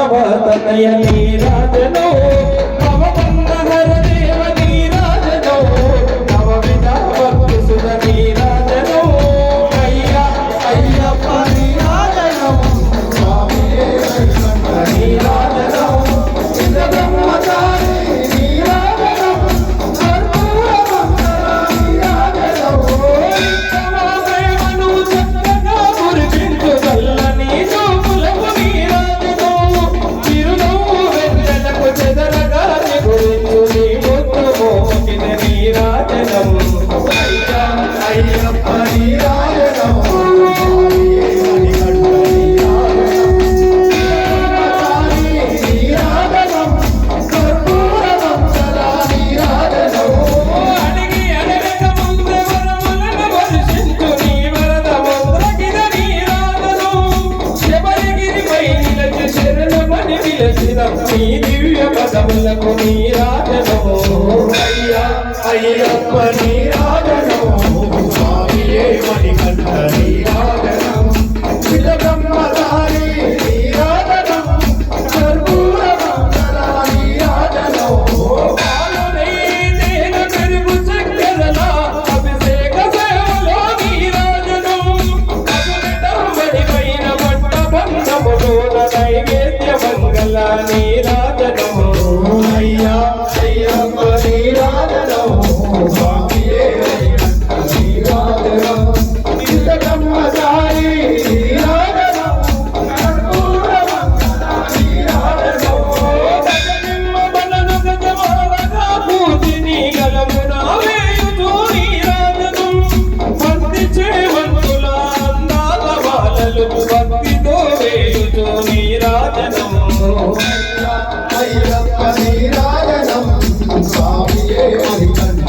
మాధవ తనయ నీరాజనో భవబంధహర దేవ నీరాజనో నవవిధ భక్తి సుధ నీరాజనో అయ్యా అయ్యప్ప నీరాజనో స్వామియే నీరాజనో ఇంద్ర బ్రహ్మచారి నీరాజనో కర్పూర మంగళ నీరాజనో ప్రేమను చక్కగా గురిపించు చల్లని చూపులకు నీరాజనో చిరునవ్వు వెన్నెలకు చెదరగా గురించు నీ ముద్దు మోకిన నీరాజనం అయ్యా అయ్యప్ప నీరాజనం నీ దివ్య పదములకు నీరాజనము అయ్యా అయ్యప్ప నీరాజనము స్వామియే మణికంఠ నీరాజనము విజ బ్రహ్మచారి నీరాజనము కర్పూర మంగళ నీరాజనము పాలనే తేన పెరుగు చక్కెరల అభిషేక సేవలో నీరాజనము అసునితమ్మడిపైన పట్ట బంధములోన నైవేద్య మంగళ నీరాజనము అయ్యా అయ్యప్ప నీరాజనము స్వామియే నీరాజనము ఇంద్ర బ్రహ్మచారి నీరాజనము కర్పూర మంగళ నీరాజనము గజనిమ్మ బలను గజమాలగా పూజిని గలమున వేయుచు నీరాజనం భక్తి చేవంతుల అందాల బాలలు భక్తితో వేయుచు నీరాజనము అయ్యప్ప నీరాజనం స్వామియే మణికంఠ